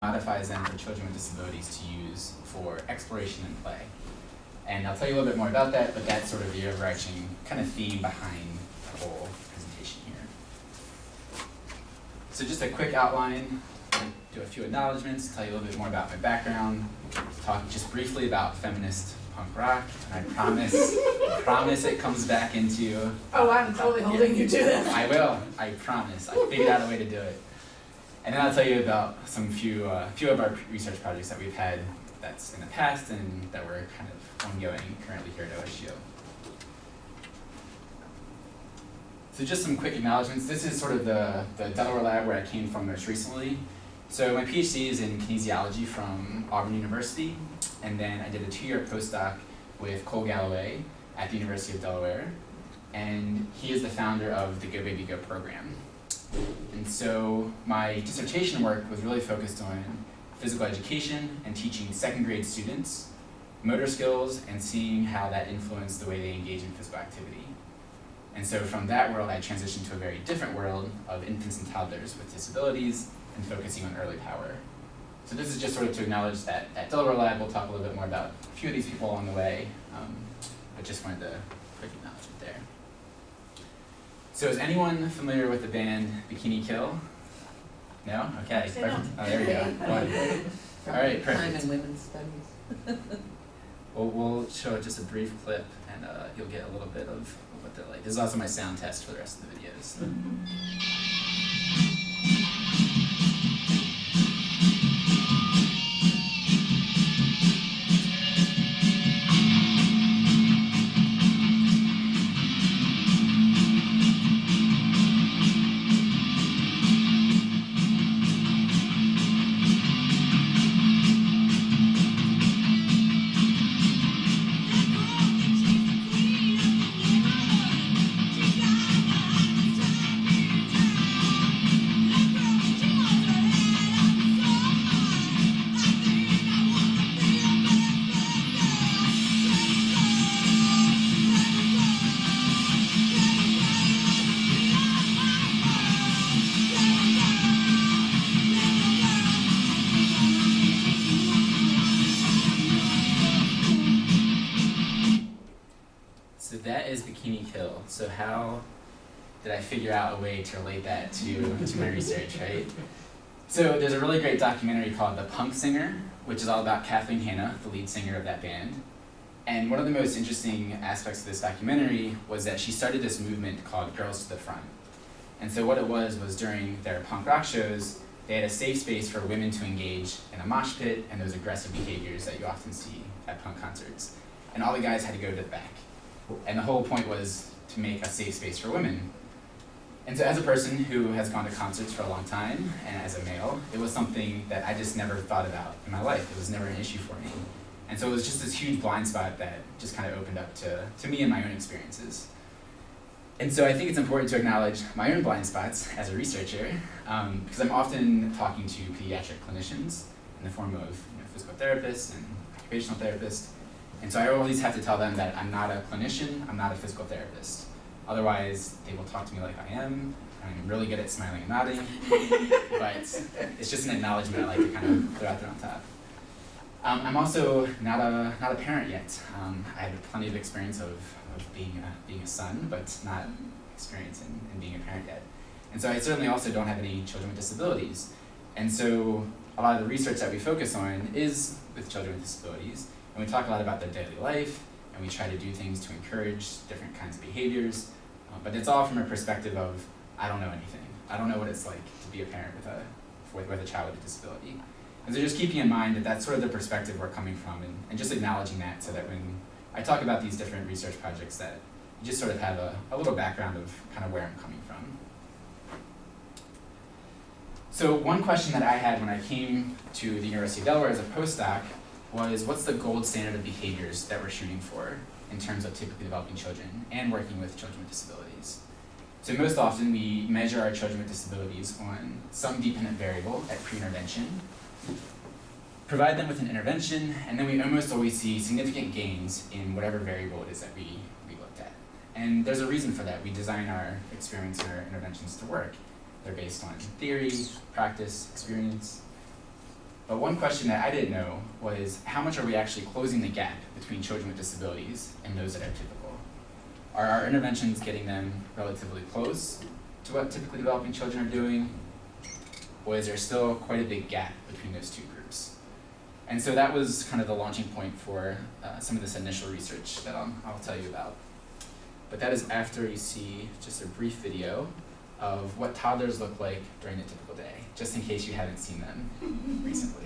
modifies them for children with disabilities to use for exploration and play. And I'll tell you a little bit more about that, but that's sort of the overarching kind of theme behind the whole presentation here. So just a quick outline, do a few acknowledgments, tell you a little bit more about my background, talk just briefly about feminist punk rock, and I promise it comes back into... Oh, I'm totally holding you to this. I will, I promise. I figured out a way to do it. And then I'll tell you about some few of our research projects that we've had that's in the past and that we're kind of ongoing currently here at OSU. So just some quick acknowledgements. This is sort of the Delaware lab where I came from most recently. So my PhD is in kinesiology from Auburn University, and then I did a 2-year postdoc with Cole Galloway at the University of Delaware, and he is the founder of the Go Baby Go program. And so my dissertation work was really focused on physical education and teaching 2nd grade students motor skills and seeing how that influenced the way they engage in physical activity. And so from that world, I transitioned to a very different world of infants and toddlers with disabilities and focusing on early power. So this is just sort of to acknowledge that at Delaware Lab, we'll talk a little bit more about a few of these people along the way, but just wanted to quick acknowledgement there. So is anyone familiar with the band Bikini Kill? No? Okay, perfect. Oh, there we go. All right, perfect. Time and women's studies. Well, we'll show just a brief clip, and you'll get a little bit of what they're like. This is also my sound test for the rest of the videos. So that is Bikini Kill. So how did I figure out a way to relate that to my research, right? So there's a really great documentary called The Punk Singer, which is all about Kathleen Hanna, the lead singer of that band. And one of the most interesting aspects of this documentary was that she started this movement called Girls to the Front. And so what it was during their punk rock shows, they had a safe space for women to engage in a mosh pit and those aggressive behaviors that you often see at punk concerts. And all the guys had to go to the back. And the whole point was to make a safe space for women. And so as a person who has gone to concerts for a long time, and as a male, it was something that I just never thought about in my life. It was never an issue for me. And so it was just this huge blind spot that just kind of opened up to me and my own experiences. And so I think it's important to acknowledge my own blind spots as a researcher, because I'm often talking to pediatric clinicians in the form of physical therapists and occupational therapists. And so I always have to tell them that I'm not a clinician, I'm not a physical therapist. Otherwise, they will talk to me like I am. I'm really good at smiling and nodding, but it's just an acknowledgement I like to kind of throw out there on top. I'm also not a parent yet. I have plenty of experience of being a son, but not experience in being a parent yet. And so I certainly also don't have any children with disabilities. And so a lot of the research that we focus on is with children with disabilities. And we talk a lot about their daily life, and we try to do things to encourage different kinds of behaviors. But it's all from a perspective of, I don't know anything. I don't know what it's like to be a parent with a child with a disability. And so just keeping in mind that that's sort of the perspective we're coming from, and just acknowledging that so that when I talk about these different research projects that you just sort of have a little background of kind of where I'm coming from. So one question that I had when I came to the University of Delaware as a postdoc was, what's the gold standard of behaviors that we're shooting for in terms of typically developing children and working with children with disabilities? So most often we measure our children with disabilities on some dependent variable at pre-intervention, provide them with an intervention, and then we almost always see significant gains in whatever variable it is that we looked at. And there's a reason for that. We design our experiments and our interventions to work. They're based on theory, practice, experience. But one question that I didn't know was how much are we actually closing the gap between children with disabilities and those that are typical? Are our interventions getting them relatively close to what typically developing children are doing? Or is there still quite a big gap between those two groups? And so that was kind of the launching point for some of this initial research that I'll tell you about. But that is after you see just a brief video of what toddlers look like during a typical day, just in case you haven't seen them recently.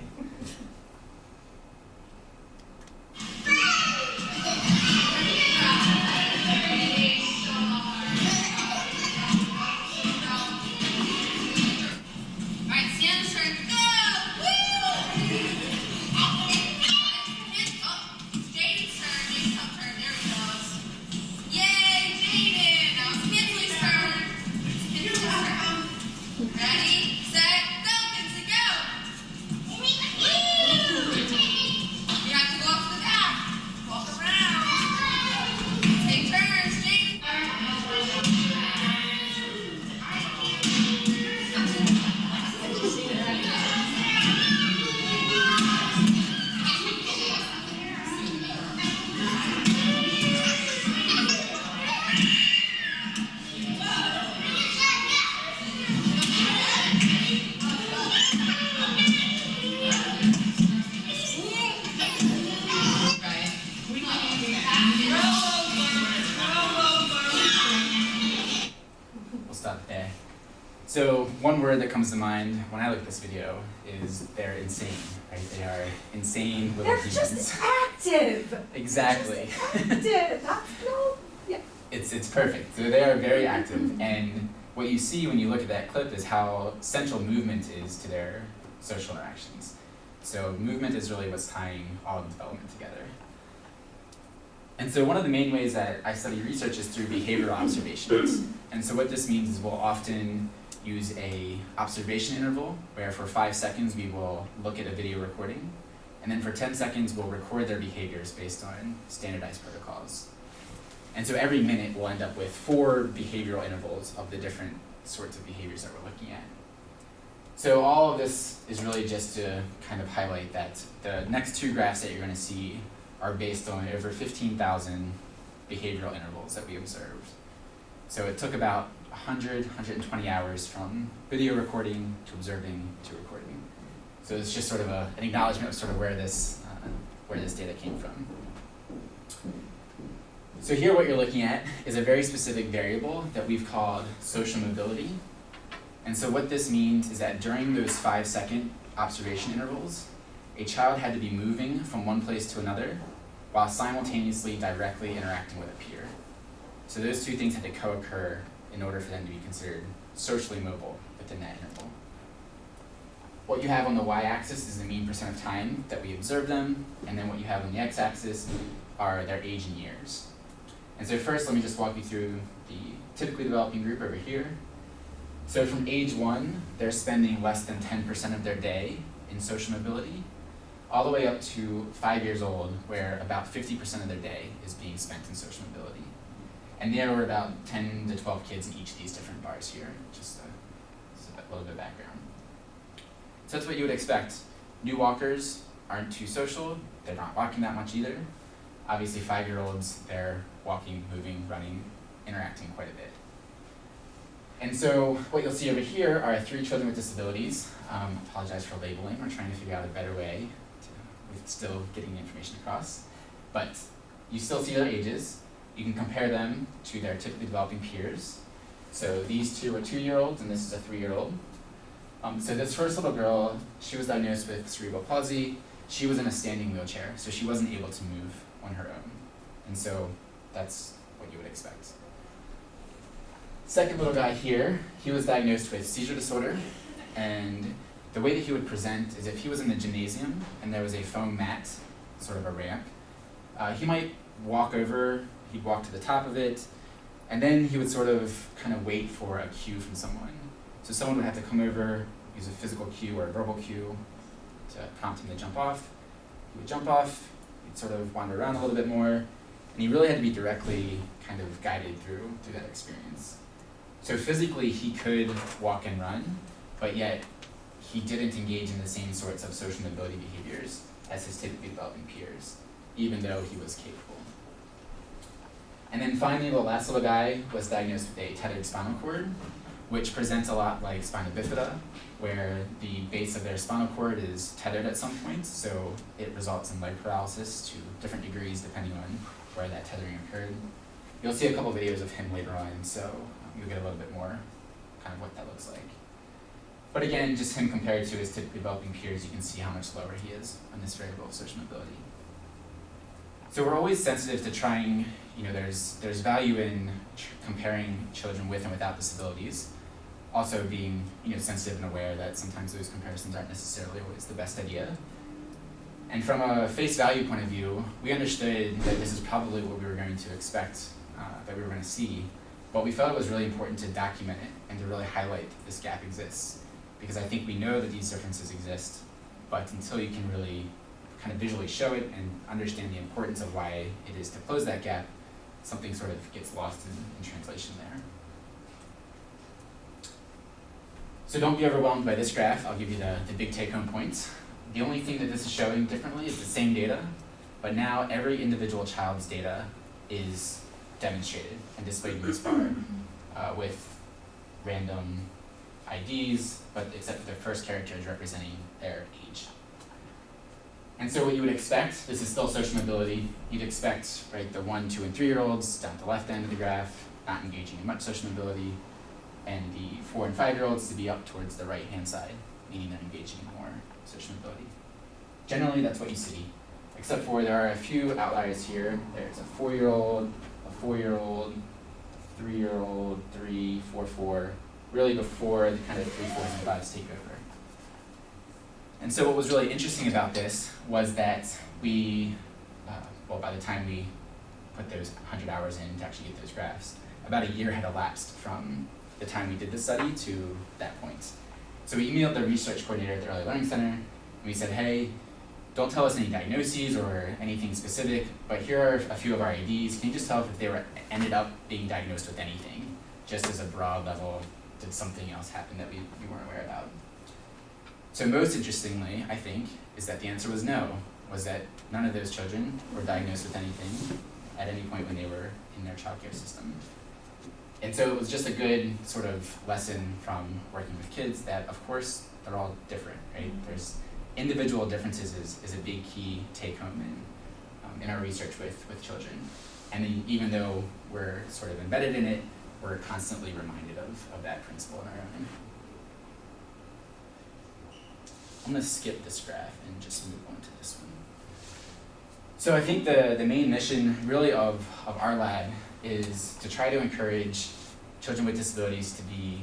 So one word that comes to mind when I look at this video is they're insane, right? They are insane little They're humans. just active. Exactly. Active. That's no. Yeah. It's perfect. So they are very active, and what you see when you look at that clip is how central movement is to their social interactions. So movement is really what's tying all of development together. And so one of the main ways that I study research is through behavioral observations. And so what this means is we'll often use a observation interval where for 5 seconds we will look at a video recording, and then for 10 seconds we'll record their behaviors based on standardized protocols. And so every minute we'll end up with 4 behavioral intervals of the different sorts of behaviors that we're looking at. So all of this is really just to kind of highlight that the next 2 graphs that you're going to see are based on over 15,000 behavioral intervals that we observed. So it took about 120 hours from video recording to observing to recording. So it's just sort of an acknowledgement of sort of where this data came from. So here what you're looking at is a very specific variable that we've called social mobility. And so what this means is that during those 5-second observation intervals, a child had to be moving from one place to another while simultaneously directly interacting with a peer. So those 2 things had to co-occur in order for them to be considered socially mobile within that interval. What you have on the y-axis is the mean % of time that we observe them, and then what you have on the x-axis are their age in years. And so first, let me just walk you through the typically developing group over here. So from age 1, they're spending less than 10% of their day in social mobility, all the way up to 5 years old, where about 50% of their day is being spent in social mobility. And there were about 10 to 12 kids in each of these different bars here, just a little bit of background. So that's what you would expect. New walkers aren't too social, they're not walking that much either. Obviously 5-year-olds, they're walking, moving, running, interacting quite a bit. And so what you'll see over here are 3 children with disabilities. Apologize for labeling, we're trying to figure out a better way with still getting the information across. But you still see their ages. You can compare them to their typically developing peers. So these 2 are 2-year-olds, and this is a 3-year-old. So this first little girl, she was diagnosed with cerebral palsy. She was in a standing wheelchair, so she wasn't able to move on her own. And so that's what you would expect. Second little guy here, he was diagnosed with seizure disorder, and the way that he would present is if he was in the gymnasium and there was a foam mat, sort of a ramp, he might walk over, he'd walk to the top of it, and then he would sort of kind of wait for a cue from someone. So someone would have to come over, use a physical cue or a verbal cue to prompt him to jump off. He would jump off, he'd sort of wander around a little bit more, and he really had to be directly kind of guided through that experience. So physically he could walk and run, but yet he didn't engage in the same sorts of social mobility behaviors as his typically developing peers, even though he was capable. And then finally, the last little guy was diagnosed with a tethered spinal cord, which presents a lot like spina bifida, where the base of their spinal cord is tethered at some points, so it results in leg paralysis to different degrees depending on where that tethering occurred. You'll see a couple videos of him later on, so you'll get a little bit more kind of what that looks like. But again, just him compared to his typically developing peers, you can see how much lower he is on this variable of social mobility. So we're always sensitive to trying, there's value in comparing children with and without disabilities. Also being, sensitive and aware that sometimes those comparisons aren't necessarily always the best idea. And from a face value point of view, we understood that this is probably what we were going to expect, that we were going to see, but we felt it was really important to document it and to really highlight that this gap exists. Because I think we know that these differences exist, but until you can really kind of visually show it and understand the importance of why it is to close that gap, something sort of gets lost in translation there. So don't be overwhelmed by this graph. I'll give you the big take-home points. The only thing that this is showing differently is the same data, but now every individual child's data is demonstrated and displayed in this bar with random IDs, but except for their first characters representing their age. And so what you would expect, this is still social mobility, you'd expect the 1, 2, and 3-year-olds down at the left end of the graph, not engaging in much social mobility, and the 4 and 5-year-olds to be up towards the right-hand side, meaning they're engaging in more social mobility. Generally, that's what you see, except for there are a few outliers here. There's a 4-year-old, a 4-year-old, 3-year-old, 3, 4, 4, really before the kind of 3, 4s, and 5s take over. And so what was really interesting about this was that we, by the time we put those 100 hours in to actually get those graphs, about a year had elapsed from the time we did the study to that point. So we emailed the research coordinator at the Early Learning Center, and we said, hey, don't tell us any diagnoses or anything specific, but here are a few of our IDs. Can you just tell us if they ended up being diagnosed with anything, just as a broad level? Did something else happen that we weren't aware about? So most interestingly, I think, is that the answer was no, was that none of those children were diagnosed with anything at any point when they were in their child care system. And so it was just a good sort of lesson from working with kids that, of course, they're all different, right? There's individual differences is a big key take home in our research with children. And then even though we're sort of embedded in it, we're constantly reminded of that principle in our own. I'm going to skip this graph and just move on to this one. So I think the main mission really of our lab is to try to encourage children with disabilities to be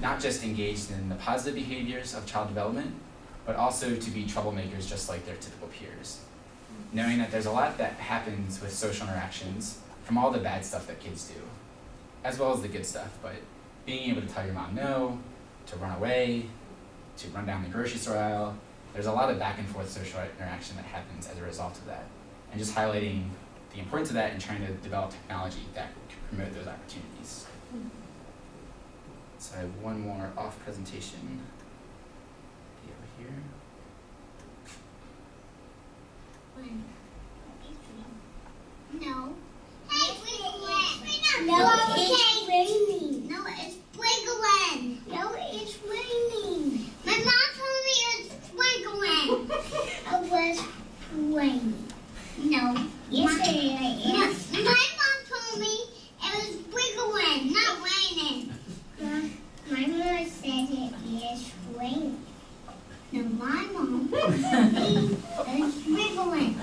not just engaged in the positive behaviors of child development, but also to be troublemakers just like their typical peers. Knowing that there's a lot that happens with social interactions from all the bad stuff that kids do, as well as the good stuff, but being able to tell your mom no, to run away, to run down the grocery store aisle, there's a lot of back and forth social interaction that happens as a result of that. And just highlighting the importance of that and trying to develop technology that can promote those opportunities. So I have one more off presentation over here. No. Hey, Wiggling. No, it's raining. No, it's Wiggling. No, it's raining. My mom told me it's Wiggling. It was raining. No. Yes, it is. My mom told me it was Wiggling, not raining. My mom said it is raining. No, my mom told me it's Wiggling.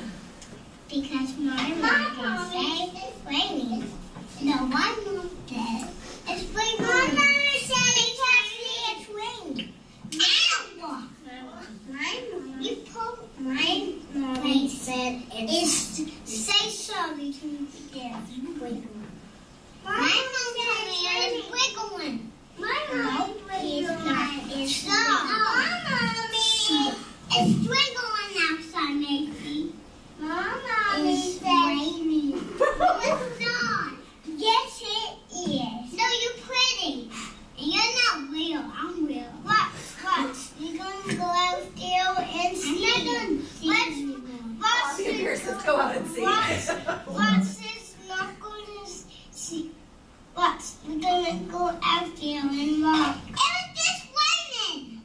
I'm feeling wrong. It was just raining.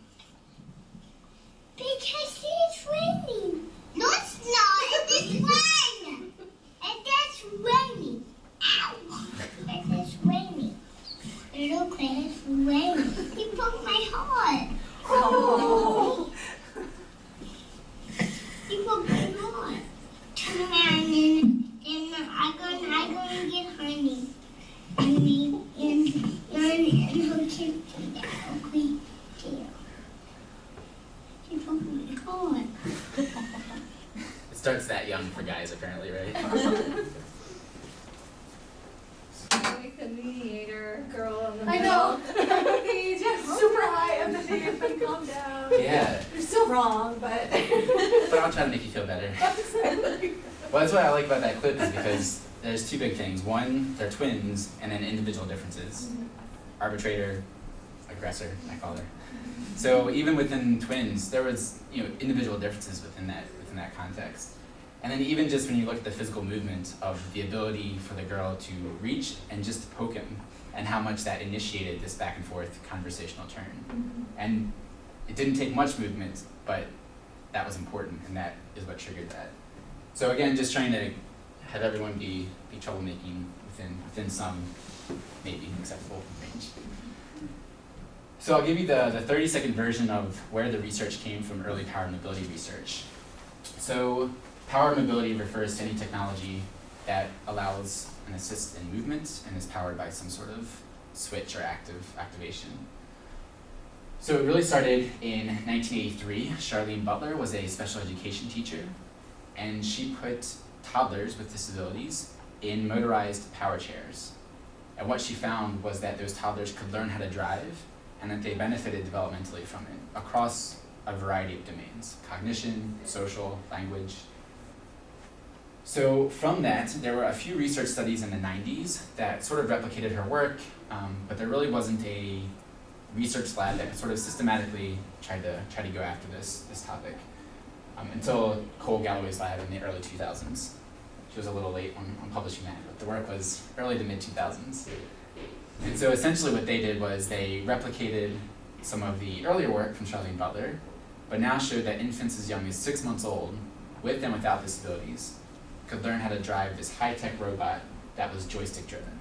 Because it's raining. No, it's not. It's just rain. It's just raining. Ow. It's just raining. Look, it's raining. You broke my heart. Oh. You broke my heart. Turn around and I'm going to get honey. Honey and her kid ugly tail. She broke my heart. It starts that young for guys, apparently, right? Like the mediator girl on the I know. Empathy, just super high empathy, and calm down. Yeah, You're still wrong, but. but I'll try to make you feel better. Well, that's what I like about that clip is because there's two big things. One, they're twins, and then individual differences. Arbitrator, aggressor, I call her. So even within twins, there was individual differences within that context. And then even just when you look at the physical movement of the ability for the girl to reach and just poke him, and how much that initiated this back and forth conversational turn. And it didn't take much movement, but that was important, and that is what triggered that. So again, just trying to have everyone be troublemaking within some maybe acceptable range. So I'll give you the 30-second version of where the research came from early power and mobility research. So power and mobility refers to any technology that allows and assists in movement and is powered by some sort of switch or activation. So it really started in 1983. Charlene Butler was a special education teacher, and she put toddlers with disabilities in motorized power chairs. And what she found was that those toddlers could learn how to drive and that they benefited developmentally from it across a variety of domains: cognition, social, language. So from that, there were a few research studies in the 90s that sort of replicated her work, but there really wasn't a research lab that sort of systematically tried to go after this topic until Cole Galloway's lab in the early 2000s. She was a little late on publishing that, but the work was early to mid 2000s. And so essentially what they did was they replicated some of the earlier work from Charlene Butler, but now showed that infants as young as 6 months old, with and without disabilities, could learn how to drive this high-tech robot that was joystick-driven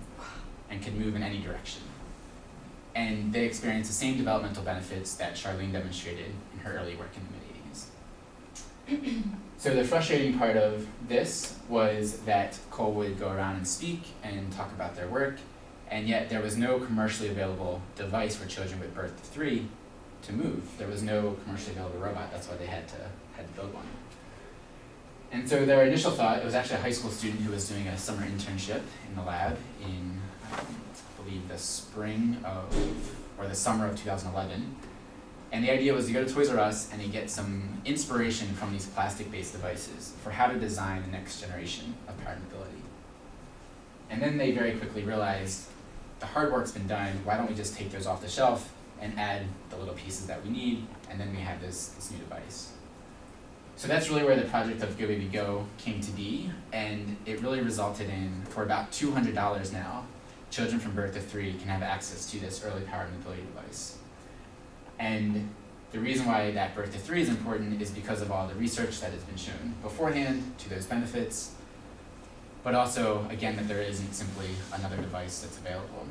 and could move in any direction. And they experienced the same developmental benefits that Charlene demonstrated in her early work in the mid-80s. So the frustrating part of this was that Cole would go around and speak and talk about their work, and yet there was no commercially available device for children with birth to 3 to move. There was no commercially available robot. That's why they had to build one. And so their initial thought, it was actually a high school student who was doing a summer internship in the lab in, I believe, the summer of 2011. And the idea was to go to Toys R Us and to get some inspiration from these plastic-based devices for how to design the next generation of power and mobility. And then they very quickly realized the hard work's been done, why don't we just take those off the shelf and add the little pieces that we need, and then we have this new device. So that's really where the project of Go Baby Go came to be, and it really resulted in, for about $200 now, children from birth to 3 can have access to this early power and mobility device. And the reason why that birth to 3 is important is because of all the research that has been shown beforehand to those benefits, but also, again, that there isn't simply another device that's available.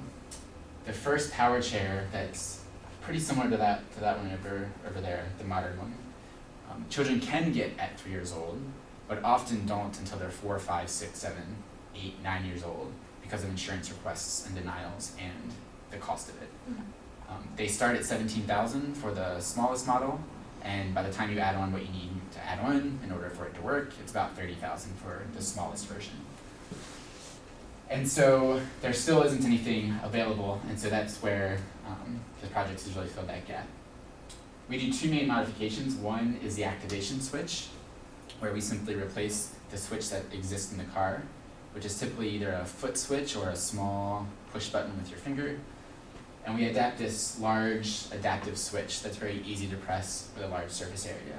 The first power chair that's pretty similar to that one over there, the modern one, children can get at 3 years old, but often don't until they're 4, 5, 6, 7, 8, 9 years old because of insurance requests and denials and the cost of it. They start at $17,000 for the smallest model, and by the time you add on what you need to add on in order for it to work, it's about $30,000 for the smallest version. And so there still isn't anything available, and so that's where the project has really filled that gap. We do 2 main modifications. One is the activation switch, where we simply replace the switch that exists in the car, which is typically either a foot switch or a small push button with your finger. And we adapt this large adaptive switch that's very easy to press with a large surface area.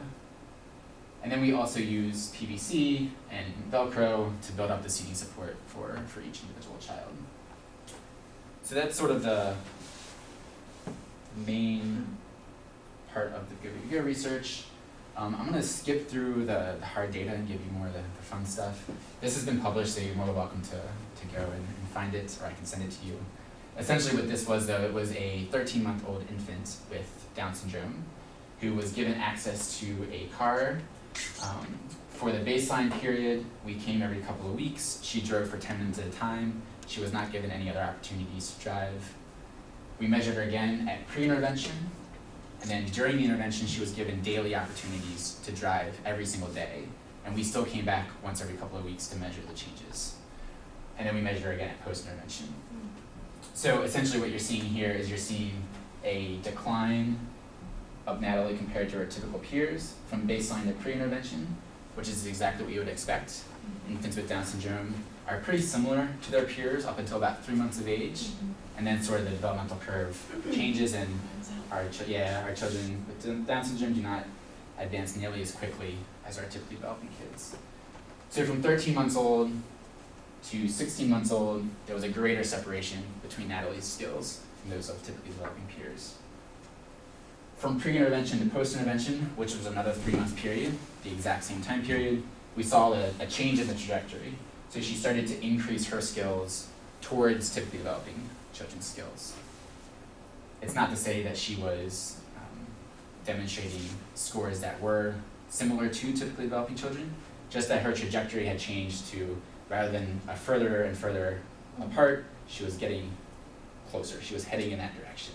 And then we also use PVC and Velcro to build up the seating support for each individual child. So that's sort of the main part of the Good Behavior research. I'm going to skip through the hard data and give you more of the fun stuff. This has been published, so you're more welcome to go and find it, or I can send it to you. Essentially what this was, though, it was a 13-month-old infant with Down syndrome who was given access to a car. For the baseline period, we came every couple of weeks. She drove for 10 minutes at a time. She was not given any other opportunities to drive. We measured her again at pre-intervention, and then during the intervention, she was given daily opportunities to drive every single day. And we still came back once every couple of weeks to measure the changes. And then we measured her again at post-intervention. So essentially what you're seeing here is you're seeing a decline of Natalie compared to her typical peers from baseline to pre-intervention, which is exactly what you would expect. Infants with Down syndrome are pretty similar to their peers up until about 3 months of age, and then sort of the developmental curve changes, and our children with Down syndrome do not advance nearly as quickly as our typically developing kids. So from 13 months old to 16 months old, there was a greater separation between Natalie's skills from those of typically developing peers. From pre-intervention to post-intervention, which was another 3-month period, the exact same time period, we saw a change in the trajectory. So she started to increase her skills towards typically developing children's skills. It's not to say that she was demonstrating scores that were similar to typically developing children, just that her trajectory had changed to, rather than a further and further apart, she was getting closer. She was heading in that direction.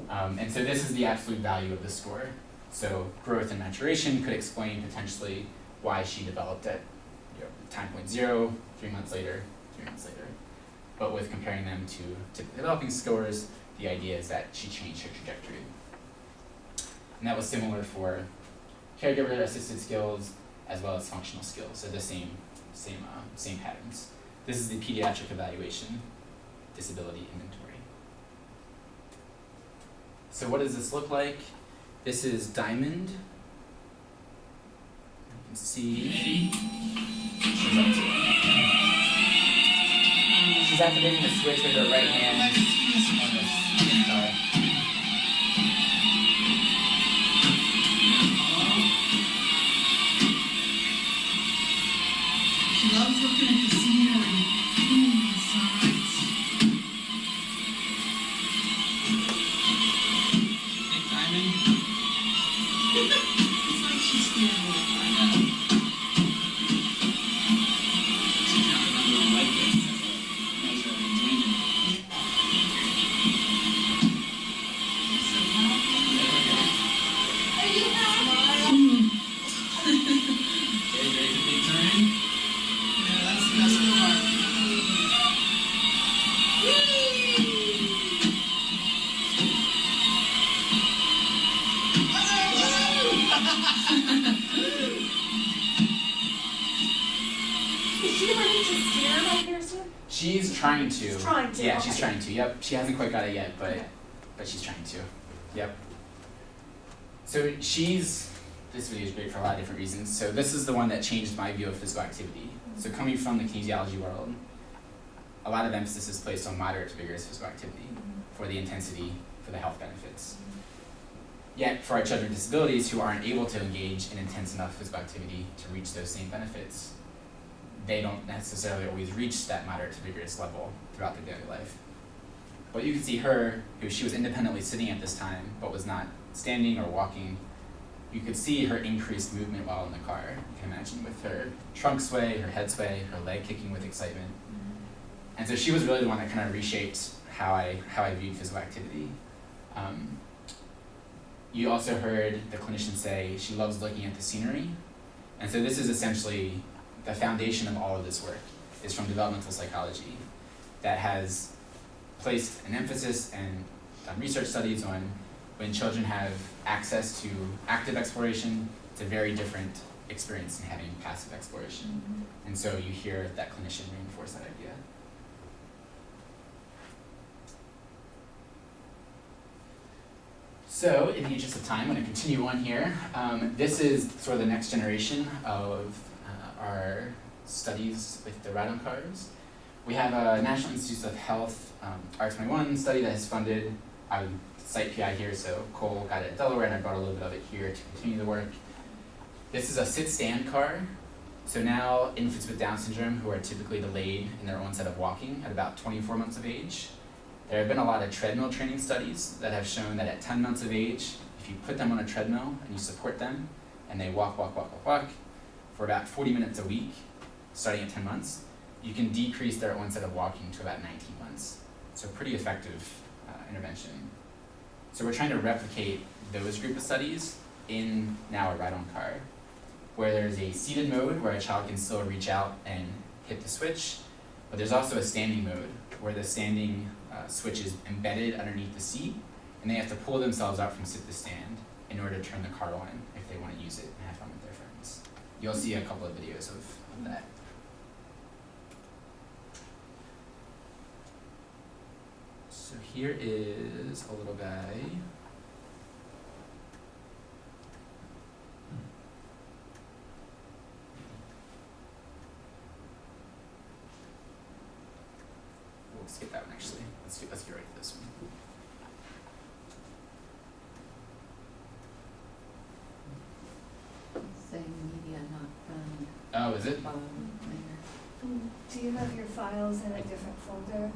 And so this is the absolute value of the score. So growth and maturation could explain potentially why she developed at time point 0, 3 months later, 3 months later. But with comparing them to typically developing scores, the idea is that she changed her trajectory. And that was similar for caregiver-assisted skills as well as functional skills, so the same patterns. This is the pediatric evaluation disability inventory. So what does this look like? This is Diamond. You can see she's up to it. She's activating the switch with her right hand on this guitar. She loves looking at the scenery, the sights. Hey, Diamond. It's like she's scared of it. I know. She can't remember a like this as a measure of enjoyment. So happy. Are you happy? Okay, ready for big turn? Yeah, that's the best part. Is she ready to steer right here soon? She's trying to. She's trying to, Yeah, okay. she's trying to. Yep. She hasn't quite got it yet, but she's trying to. Yep. So this video is great for a lot of different reasons. So this is the one that changed my view of physical activity. So coming from the kinesiology world, a lot of emphasis is placed on moderate to vigorous physical activity for the intensity, for the health benefits. Yet for our children with disabilities who aren't able to engage in intense enough physical activity to reach those same benefits, they don't necessarily always reach that moderate to vigorous level throughout their daily life. But you can see her, she was independently sitting at this time, but was not standing or walking. You could see her increased movement while in the car. You can imagine with her trunk sway, her head sway, her leg kicking with excitement. And so she was really the one that kind of reshaped how I viewed physical activity. You also heard the clinician say she loves looking at the scenery. And so this is essentially the foundation of all of this work, is from developmental psychology that has placed an emphasis and done research studies on when children have access to active exploration, it's a very different experience than having passive exploration. And so you hear that clinician reinforce that idea. So, in the interest of time, I'm going to continue on here. This is sort of the next generation of our studies with the radon cars. We have a National Institutes of Health R21 study that has funded I'm site PI here, so Cole got it at Delaware, and I brought a little bit of it here to continue the work. This is a sit-stand car. So now infants with Down syndrome who are typically delayed in their onset of walking at about 24 months of age. There have been a lot of treadmill training studies that have shown that at 10 months of age, if you put them on a treadmill and you support them, and they walk for about 40 minutes a week, starting at 10 months, you can decrease their onset of walking to about 19 months. So pretty effective intervention. So we're trying to replicate those group of studies in now a ride-on car, where there's a seated mode where a child can still reach out and hit the switch, but there's also a standing mode where the standing switch is embedded underneath the seat, and they have to pull themselves out from sit to stand in order to turn the car on if they want to use it and have fun with their friends. You'll see a couple of videos of that. So here is a little guy. We'll skip that one actually. Let's get right to this one. Saying media not found. Oh, is it? Bottom layer. Do you have your files in a different folder?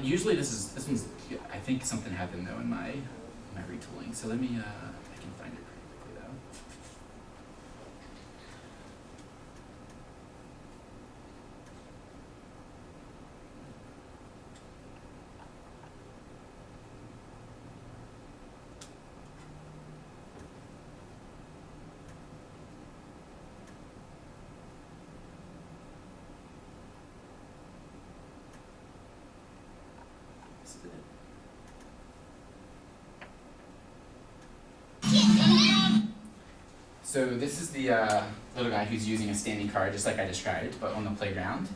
Usually this one's, I think something happened though in my retooling. So let me, I can find it pretty quickly though. This is it. So this is the little guy who's using a standing car, just like I described, but on the playground.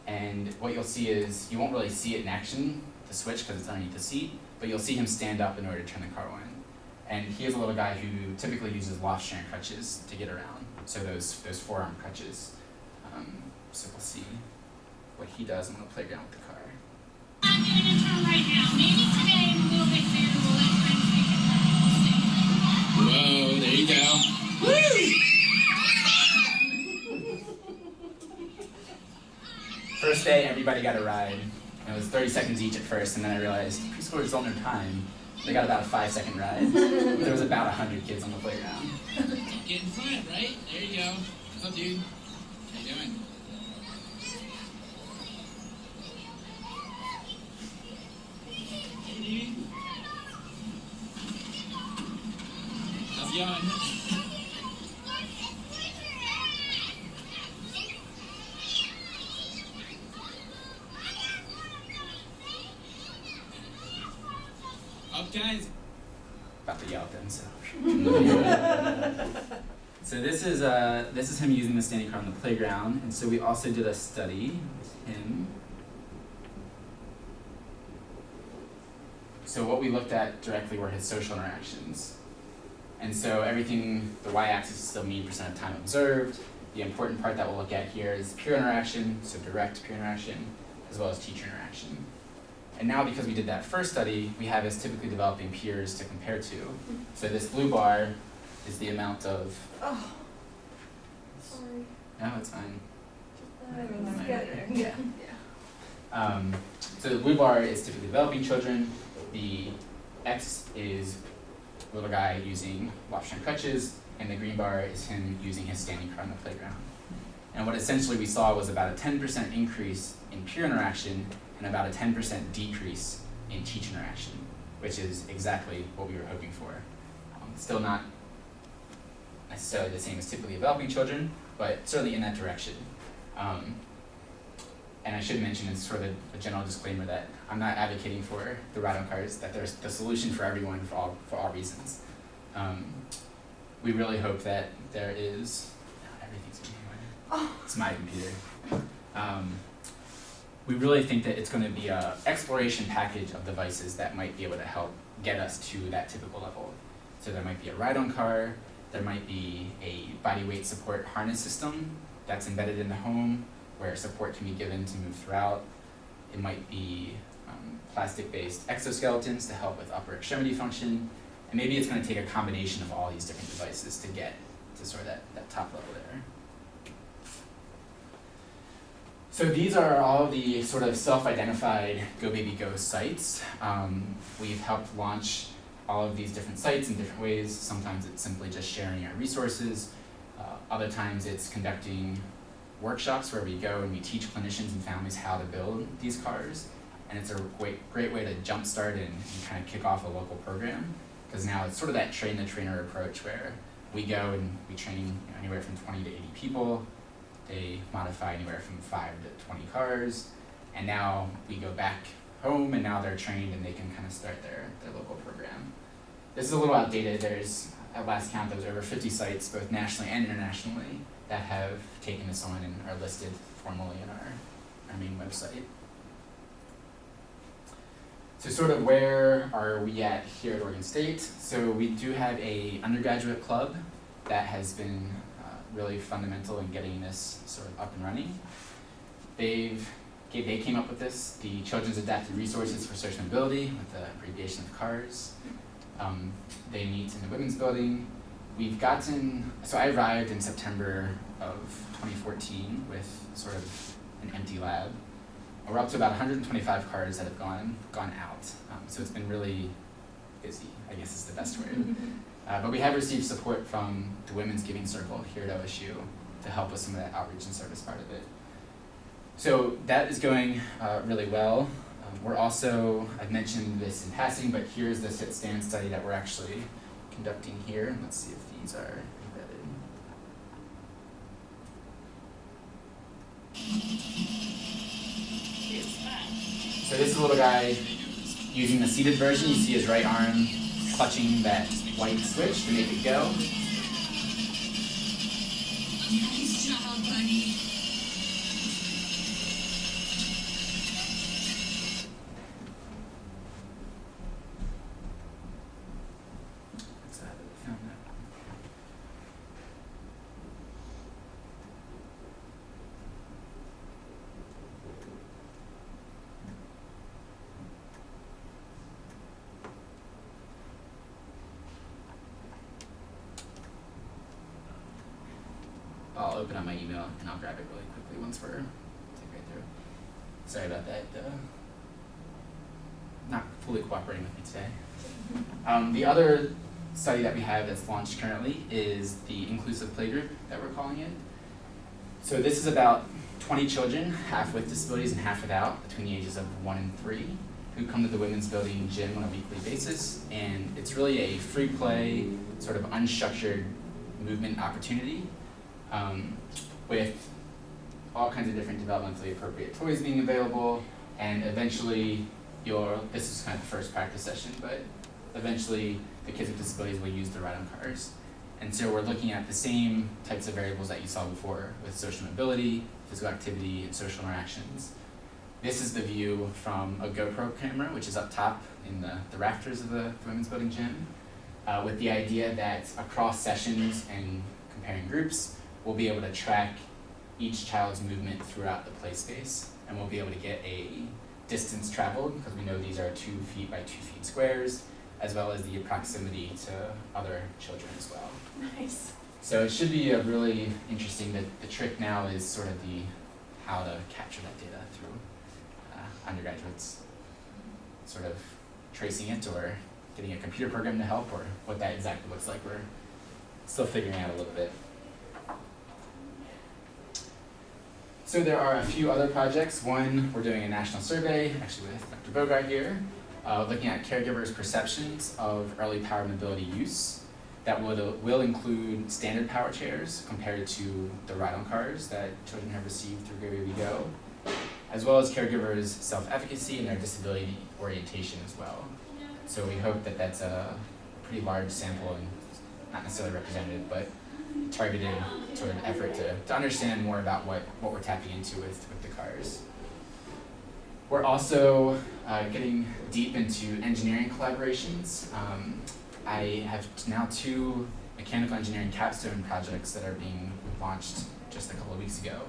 And what you'll see is, you won't really see it in action, the switch, because it's underneath the seat, but you'll see him stand up in order to turn the car on. And he is a little guy who typically uses loft strand crutches to get around, so those forearm crutches. So we'll see what he does on the playground with the car. I'm getting a turn right now. Maybe today I'm a little bit fair. We'll let friends take a turn. Whoa, there you go. First day, everybody got a ride. It was 30 seconds each at first, and then I realized preschoolers don't know time. They got about a 5-second ride. There was about 100 kids on the playground. Get in front, right? There you go. What's up, dude? How you doing? Hey, dude. How's it going? Up, guys. About to yell at them, so. So this is him using the standing car on the playground, and so we also did a study with him. So what we looked at directly were his social interactions. And so everything, the y-axis is still mean % of time observed. The important part that we'll look at here is peer interaction, so direct peer interaction, as well as teacher interaction. And now because we did that first study, we have his typically developing peers to compare to. So this blue bar is the amount of, Oh, sorry. no, it's fine. Yeah. So the blue bar is typically developing children. The X is little guy using loft strand crutches, and the green bar is him using his standing car on the playground. And what essentially we saw was about a 10% increase in peer interaction and about a 10% decrease in teacher interaction, which is exactly what we were hoping for. Still not necessarily the same as typically developing children, but certainly in that direction. And I should mention, it's sort of a general disclaimer that I'm not advocating for the ride-on cars, that there's the solution for everyone for all reasons. We really hope that there is, everything's moving away. It's my computer. We really think that it's going to be an exploration package of devices that might be able to help get us to that typical level. So there might be a ride-on car, there might be a body weight support harness system that's embedded in the home where support can be given to move throughout. It might be plastic-based exoskeletons to help with upper extremity function, and maybe it's going to take a combination of all these different devices to get to sort of that top level there. So these are all the sort of self-identified Go Baby Go sites. We've helped launch all of these different sites in different ways. Sometimes it's simply just sharing our resources. Other times it's conducting workshops where we go and we teach clinicians and families how to build these cars. And it's a great way to jumpstart and kind of kick off a local program. Because now it's sort of that train-the-trainer approach where we go and we train anywhere from 20 to 80 people. They modify anywhere from 5 to 20 cars, and now we go back home and now they're trained and they can kind of start their local program. This is a little outdated. There's, at last count, there was over 50 sites, both nationally and internationally, that have taken this on and are listed formally in our main website. So sort of where are we at here at Oregon State? So we do have a undergraduate club that has been really fundamental in getting this sort of up and running. They came up with this, the Children's Adapted Resources for Social Mobility, with the abbreviation of CARS. They meet in the women's building. So I arrived in September of 2014 with sort of an empty lab. We're up to about 125 cars that have gone out. So it's been really busy, I guess is the best word. But we have received support from the Women's Giving Circle here at OSU to help with some of that outreach and service part of it. So that is going really well. We're also, I've mentioned this in passing, but here's the sit-stand study that we're actually conducting here. Let's see if these are embedded. So this is a little guy using the seated version. You see his right arm clutching that white switch to make it go. Nice job, buddy. Let's film that. I'll open up my email and I'll grab it really quickly once we're right through. Sorry about that. Not fully cooperating with me today. The other study that we have that's launched currently is the inclusive playgroup that we're calling it. So this is about 20 children, half with disabilities and half without, between the ages of 1 and 3, who come to the women's building gym on a weekly basis. And it's really a free play, sort of unstructured movement opportunity. With all kinds of different developmentally appropriate toys being available, and eventually this is kind of the first practice session, but eventually the kids with disabilities will use the ride-on cars. And so we're looking at the same types of variables that you saw before with social mobility, physical activity, and social interactions. This is the view from a GoPro camera, which is up top in the rafters of the women's building gym, with the idea that across sessions and comparing groups, we'll be able to track each child's movement throughout the play space, and we'll be able to get a distance traveled, because we know these are 2 feet by 2 feet squares, as well as the proximity to other children as well. Nice. So it should be a really interesting, the trick now is sort of how to capture that data through undergraduates, sort of tracing it or getting a computer program to help, or what that exactly looks like. We're still figuring out a little bit. So there are a few other projects. One, we're doing a national survey, actually with Dr. Bogart here, looking at caregivers' perceptions of early power mobility use. That will include standard power chairs compared to the ride-on cars that children have received through Go Baby Go, as well as caregivers' self-efficacy and their disability orientation as well. So we hope that that's a pretty large sample and not necessarily representative, but targeted sort of effort to understand more about what we're tapping into with the cars. We're also getting deep into engineering collaborations. I have now 2 mechanical engineering capstone projects that are being launched just a couple of weeks ago,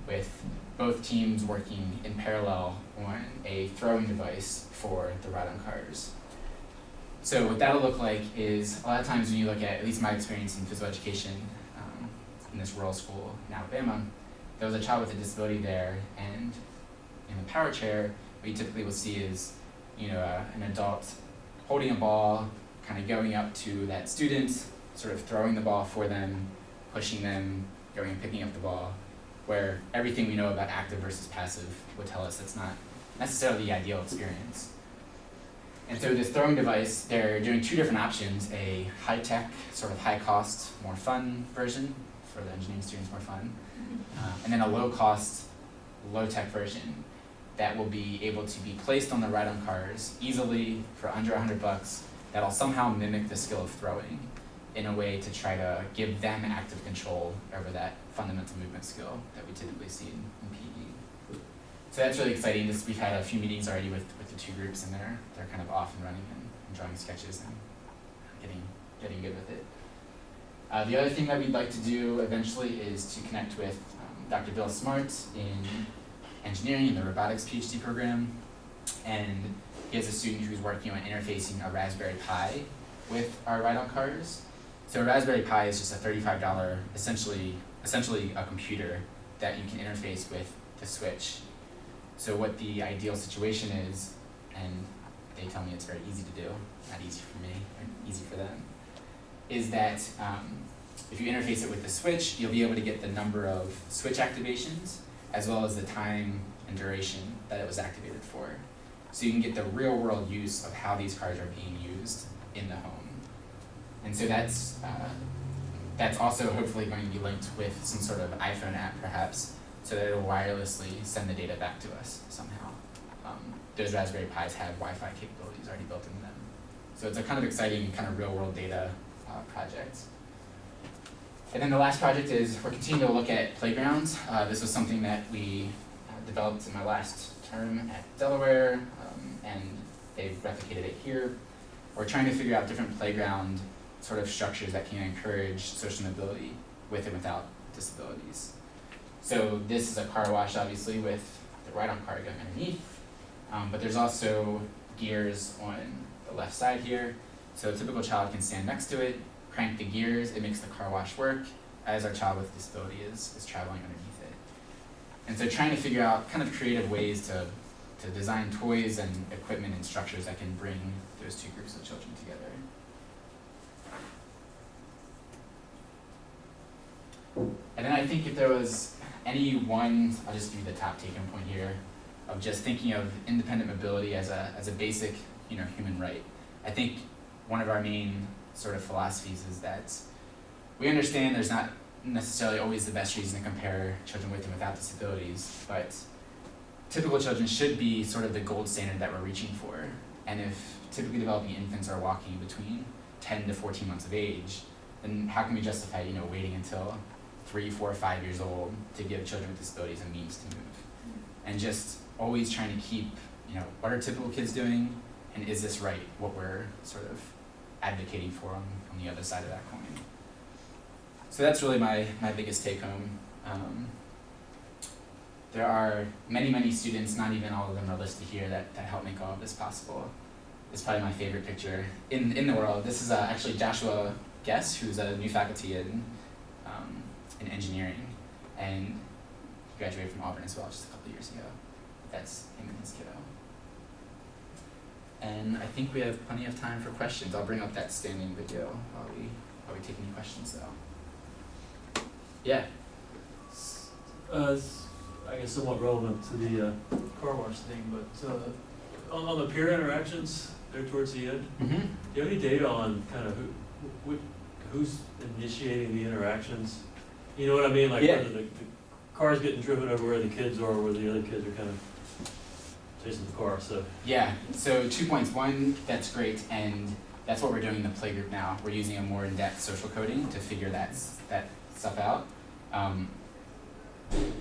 with both teams working in parallel on a throwing device for the ride-on cars. So what that'll look like is, a lot of times when you look at least my experience in physical education in this rural school in Alabama, there was a child with a disability there, and in the power chair, what you typically will see is, an adult holding a ball, kind of going up to that student, sort of throwing the ball for them, pushing them, going and picking up the ball, where everything we know about active versus passive would tell us that's not necessarily the ideal experience. And so this throwing device, they're doing two different options, a high-tech, sort of high-cost, more fun version, for the engineering students, more fun, and then a low-cost, low-tech version that will be able to be placed on the ride-on cars easily for under $100, that'll somehow mimic the skill of throwing in a way to try to give them active control over that fundamental movement skill that we typically see in PE. So that's really exciting. We've had a few meetings already with the two groups, and they're kind of off and running and drawing sketches and getting good with it. The other thing that we'd like to do eventually is to connect with Dr. Bill Smart in engineering in the robotics PhD program, and he has a student who's working on interfacing a Raspberry Pi with our ride-on cars. So a Raspberry Pi is just a $35, essentially a computer that you can interface with the switch. So what the ideal situation is, and they tell me it's very easy to do, not easy for me, but easy for them, is that if you interface it with the switch, you'll be able to get the number of switch activations as well as the time and duration that it was activated for. So you can get the real world use of how these cars are being used in the home. And so that's also hopefully going to be linked with some sort of iPhone app perhaps, so that it'll wirelessly send the data back to us somehow. Those Raspberry Pis have Wi-Fi capabilities already built into them. So it's a kind of exciting kind of real world data project. And then the last project is we're continuing to look at playgrounds. This was something that we developed in my last term at Delaware, and they've replicated it here. We're trying to figure out different playground sort of structures that can encourage social mobility with and without disabilities. So this is a car wash, obviously, with the ride-on car going underneath, but there's also gears on the left side here. So a typical child can stand next to it, crank the gears, it makes the car wash work as our child with disability is traveling underneath it. And so trying to figure out kind of creative ways to design toys and equipment and structures that can bring those two groups of children together. And then I think if there was any one, I'll just give you the top take-home point here, of just thinking of independent mobility as a basic, human right. I think one of our main sort of philosophies is that we understand there's not necessarily always the best reason to compare children with and without disabilities, but typical children should be sort of the gold standard that we're reaching for. And if typically developing infants are walking between 10 to 14 months of age, then how can we justify, waiting until 3, 4, 5 years old to give children with disabilities a means to move? And just always trying to keep, what are typical kids doing, and is this right, what we're sort of advocating for on the other side of that coin. So that's really my biggest take home. There are many, many students, not even all of them are listed here, that help make all of this possible. It's probably my favorite picture in the world. This is actually Joshua Guess, who's a new faculty in engineering, and graduated from Auburn as well just a couple years ago. That's him and his kiddo. And I think we have plenty of time for questions. I'll bring up that standing video while we take any questions though. Yeah. I guess somewhat relevant to the car wash thing, but on the peer interactions there towards the end, Mm-hmm. do you have any data on kind of who's initiating the interactions? You know what I mean? Like Yeah. whether the car's getting driven over where the kids are, or where the other kids are kind of chasing the car. So Yeah, so 2 points. One, that's great, and that's what we're doing in the playgroup now. We're using a more in-depth social coding to figure that stuff out.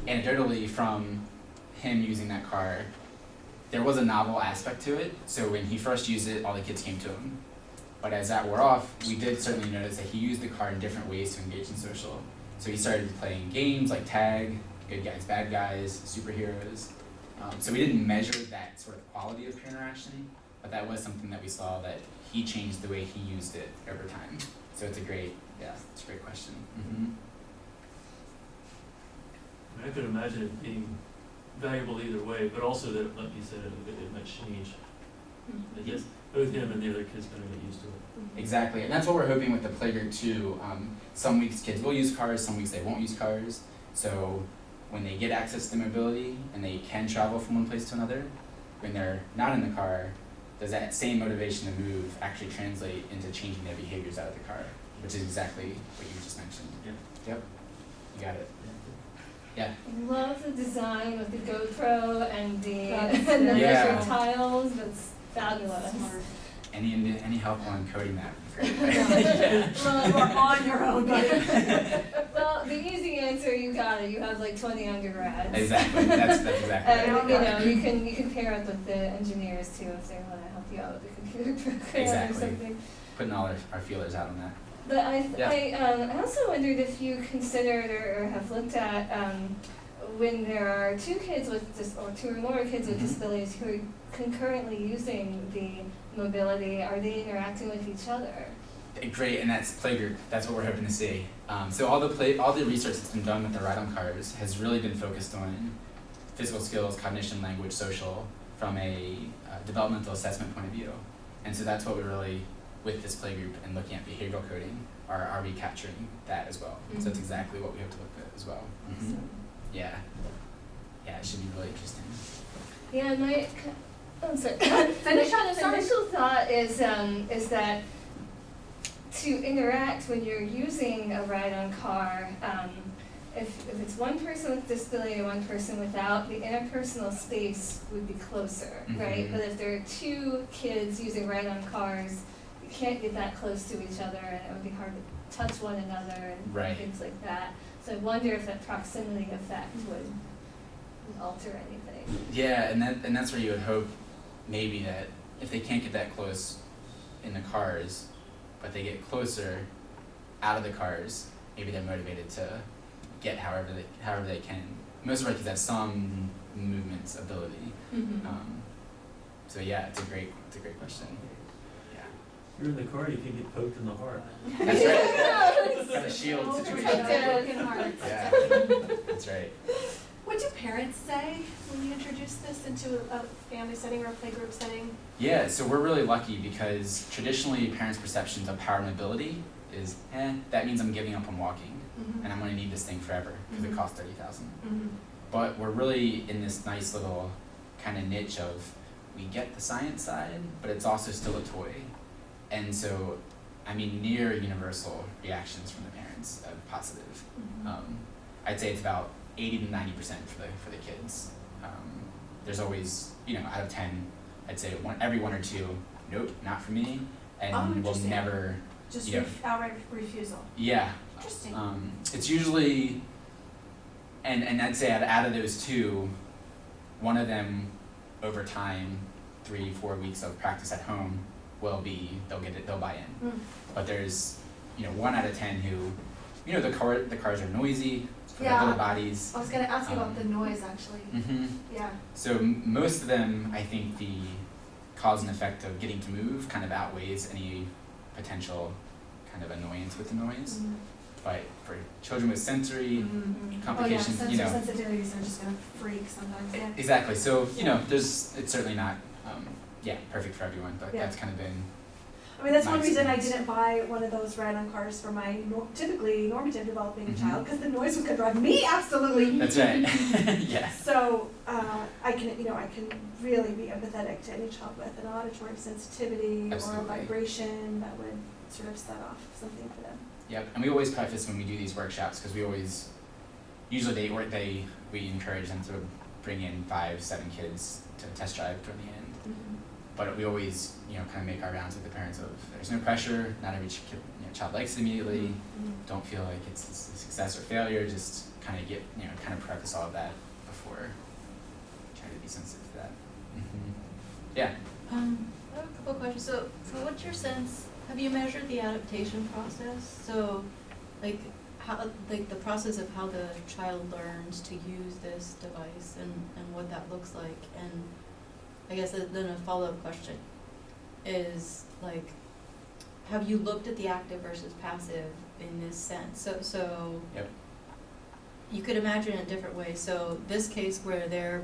Anecdotally, from him using that car, there was a novel aspect to it. So when he first used it, all the kids came to him. But as that wore off, we did certainly notice that he used the car in different ways to engage in social. So he started playing games like tag, good guys, bad guys, superheroes. So we didn't measure that sort of quality of peer interaction, but that was something that we saw that he changed the way he used it over time. So it's a great question. Mm-hmm. I could imagine it being valuable either way, but also that, like you said, it might change. I guess both him and the other kids kind of get used to it. Exactly, and that's what we're hoping with the Playgroup too. Some weeks kids will use cars, some weeks they won't use cars. So when they get access to mobility and they can travel from one place to another, when they're not in the car, does that same motivation to move actually translate into changing their behaviors out of the car, which is exactly what you just mentioned. Yeah. Yep, you got it. Yeah. I love the design with the GoPro and the That's and the great. Yeah. measured tiles. That's fabulous. Smart. Any help on coding that would be great. Well, you are on your own, buddy. Well, the easy answer, you got it. You have like 20 undergrads. Exactly. That's exactly And right. you know, you can pair up with the engineers too if they want to help you out with the computer program Exactly. or something. Putting all our feelers out on that. But Yeah. I also wondered if you considered or have looked at when there are two kids with or two or more kids with Mhm. disabilities who are concurrently using the mobility, are they interacting with each other? Great, and that's Playgroup. That's what we're hoping to see. So all the research that's been done with the ride-on cars has really been focused on physical skills, cognition, language, social, from a developmental assessment point of view. And so that's what we really, with this Playgroup and looking at behavioral coding, are we capturing that as well. So that's Mhm. exactly what we hope to look at as well. Mhm. Yeah. Yeah, it should be really interesting. Yeah, I'm sorry. Finish on this. My initial thought is that to interact when you're using a ride-on car, if it's one person with disability and one person without, the interpersonal space would be closer, right? Mhm. But if there are two kids using ride-on cars, you can't get that close to each other, and it would be hard to touch one another and Right. things like that. So I wonder if that proximity effect would alter anything. Yeah, and that's where you would hope maybe that if they can't get that close in the cars, but they get closer out of the cars, maybe they're motivated to get however they can. Most of our kids have some movement ability. So yeah, it's a great question. Yeah. You're in the car, you can get poked in the heart. That's right. Got a shield situation. Broken hearts. Yeah. That's right. What do parents say when you introduce this into a family setting or a playgroup setting? Yeah, so we're really lucky because traditionally parents' perceptions of power mobility is, that means I'm giving up on walking and I'm going to need this thing forever because it costs $30,000. But we're really in this nice little kind of niche of we get the science side, but it's also still a toy. And so, I mean, near universal reactions from the parents of positive. I'd say it's about 80 to 90% for the kids. There's always, out of 10, I'd say every one or two, nope, not for me, and will interesting. never. Just outright refusal. Yeah. Interesting. It's usually, and I'd say out of those two, one of them over time, 3-4 weeks of practice at home they'll buy in. But there's, 1 out of 10 who, the cars are noisy, for their little bodies. I was going to ask you about the noise, actually. Yeah. So most of them, I think the cause and effect of getting to move kind of outweighs any potential kind of annoyance with the noise. But for children with sensory complications, sensor sensitivities are just going to freak sometimes. Yeah. Exactly. So it's certainly not perfect for everyone, but that's kind of been. I mean, that's my one reason I experience. didn't buy one of those ride-on cars for my typically normative developing child, because the noise was going to drive me absolutely. That's right. Yeah. So I can really be empathetic to any child with an auditory sensitivity Absolutely. or a vibration that would sort of set off something for them. Yep. And we always preface when we do these workshops because we encourage them to bring in 5-7 kids to test drive toward the end. But we always, kind of make our rounds with the parents of there's no pressure, not every child likes it immediately, don't feel like it's a success or failure, just kind of kind of preface all of that before trying to be sensitive to that. Yeah. I have a couple of questions. So what's your sense, have you measured the adaptation process? So, like, how, like, the process of how the child learns to use this device and what that looks like. And I guess then a follow-up question is, like, have you looked at the active versus passive in this sense? So Yep. you could imagine it in different ways. So this case where they're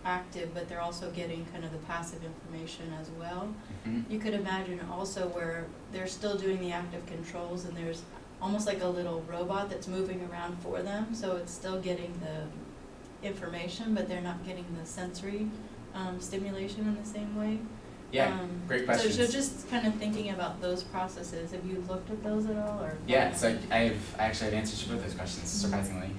active, but they're also getting kind of the passive information as well. Mm-hmm. You could imagine also where they're still doing the active controls and there's almost like a little robot that's moving around for them, so it's still getting the information, but they're not getting the sensory stimulation in the same way. Yeah, great question. So just kind of thinking about those processes, have you looked at those at all, or? Yeah, so I actually have answers to both those questions, surprisingly.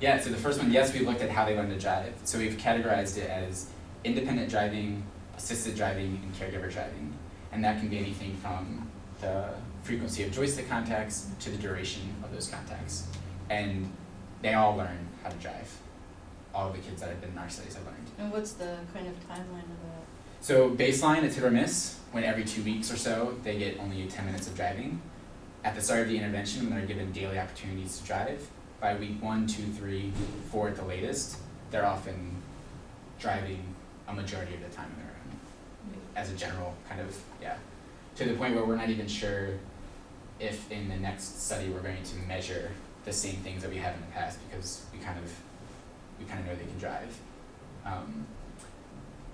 Yeah, so the first one, yes, we've looked at how they learn to drive. So we've categorized it as independent driving, assisted driving, and caregiver driving. And that can be anything from the frequency of joystick contacts to the duration of those contacts. And they all learn how to drive. All of the kids that have been in our studies have learned. And what's the kind of timeline of that? So baseline, it's hit or miss, when every 2 weeks or so, they get only 10 minutes of driving. At the start of the intervention, when they're given daily opportunities to drive, by week 1, 2, 3, 4 at the latest, they're often driving a majority of the time on their own, as a general kind of, to the point where we're not even sure if in the next study we're going to measure the same things that we have in the past, because we kind of know they can drive.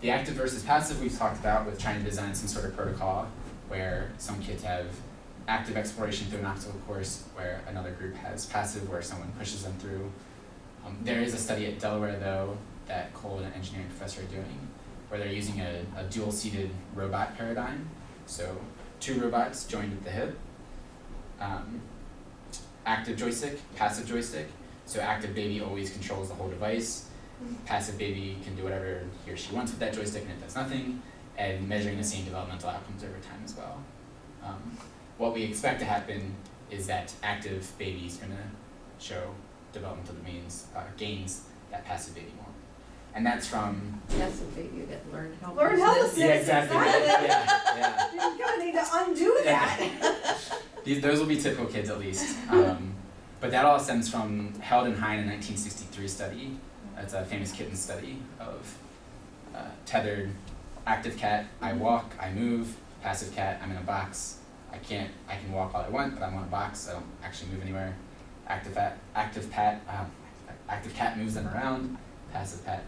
The active versus passive we've talked about with trying to design some sort of protocol where some kids have active exploration through an obstacle course, where another group has passive, where someone pushes them through. There is a study at Delaware, though, that Cole and an engineering professor are doing, where they're using a dual-seated robot paradigm. So 2 robots joined at the hip, active joystick, passive joystick. So active baby always controls the whole device. Passive baby can do whatever he or she wants with that joystick and it does nothing, and measuring the same developmental outcomes over time as well. What we expect to happen is that active baby is going to show developmental gains that passive baby won't. And that's from... Passive baby that learned helplessness. Learn helplessness, Yeah, exactly. Yeah. You're gonna need to undo that. Those will be typical kids at least. But that all stems from Held and Hine in 1963 study. It's a famous kitten study of tethered active cat, I walk, I move, passive cat, I'm in a box. I can walk all I want, but I'm on a box, I don't actually move anywhere. Active cat moves them around, passive cat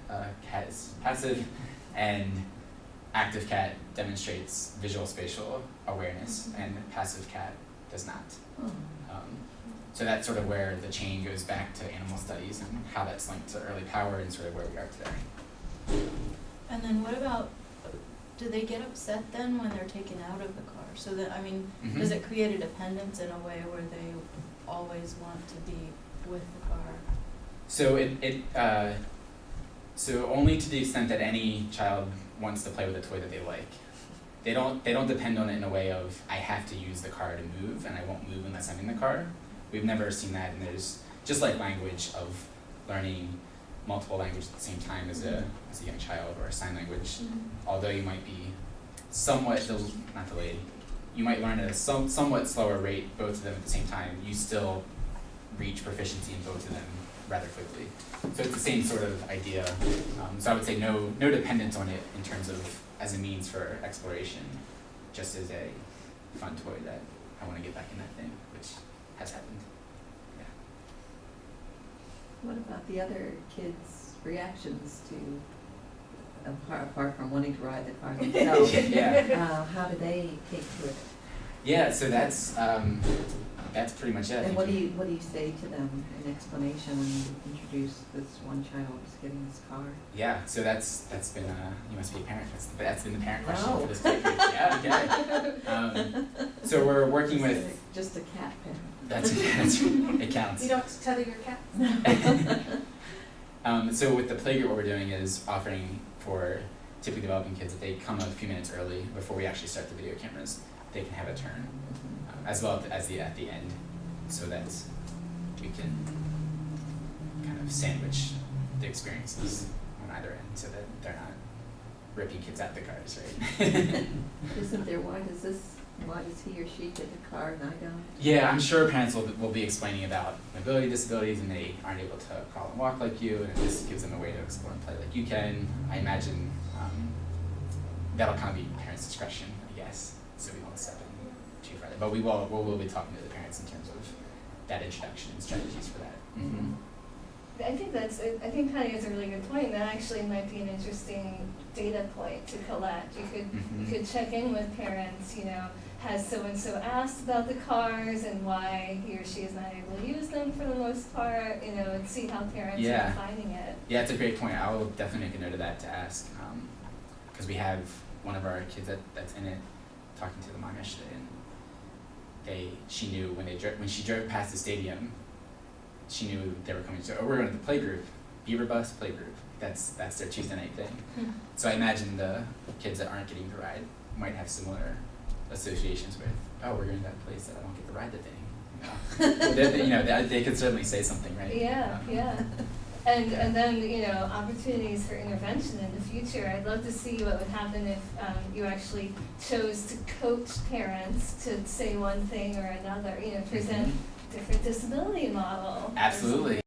is passive, and active cat demonstrates visual spatial awareness, and passive cat does not. So that's sort of where the chain goes back to animal studies and how that's linked to early power and sort of where we are today. And then what about, do they get upset then when they're taken out of the car? So that, I mean, does it create a dependence in a way where they always want to be with the car? So so only to the extent that any child wants to play with a toy that they like. They don't depend on it in a way of, I have to use the car to move and I won't move unless I'm in the car. We've never seen that, and there's, just like language, of learning multiple languages at the same time as a young child, or a sign language, although you might be somewhat, not delayed, you might learn at a somewhat slower rate, both of them at the same time, you still reach proficiency in both of them rather quickly. So it's the same sort of idea. So I would say no dependence on it in terms of as a means for exploration, just as a fun toy that I want to get back in that thing, which has happened. Yeah. What about the other kids' reactions to, apart from wanting to ride the car themselves? Yeah. How do they take to it? Yeah. So that's pretty much it. And what do you say to them in explanation when you introduce this one child who's getting this car? Yeah. So that's been you must be a parent. That's been the parent question No. for this paper. Yeah. Okay. So we're working with. Just a cat parent. That's it counts. You don't tether your cat. So with the playgroup, what we're doing is offering for typically developing kids that they come a few minutes early before we actually start the video cameras. They can have a turn, as well as at the end, so that we can kind of sandwich the experiences on either end, so that they're not ripping kids out of the cars, right? Isn't there, why does he or she get a car and I don't? Yeah, I'm sure parents will be explaining about mobility disabilities and they aren't able to crawl and walk like you, and this gives them a way to explore and play like you can. I imagine that'll kind of be parents' discretion, I guess, so we won't step in too far there. But we'll be talking to the parents in terms of that introduction and strategies for that. Mm-hmm. I think Patty has a really good point. That actually might be an interesting data point to collect. You could check in with parents, you know, has so-and-so asked about the cars and why he or she is not able to use them for the most part, you know, and see how parents are finding it. Yeah, it's a great point. I will definitely make a note of that to ask, because we have one of our kids that's in it talking to the mom yesterday, and she knew when she drove past the stadium, she knew they were coming. So we're going to the playgroup, Beaver Bus playgroup. That's their Tuesday night thing. So I imagine the kids that aren't getting the ride might have similar associations with, oh, we're going to that place that I don't get to ride the thing. You know, they could certainly say something, right? Yeah. And then, you know, opportunities for intervention in the future. I'd love to see what would happen if you actually chose to coach parents to say one thing or another, you know, present different disability model. Absolutely.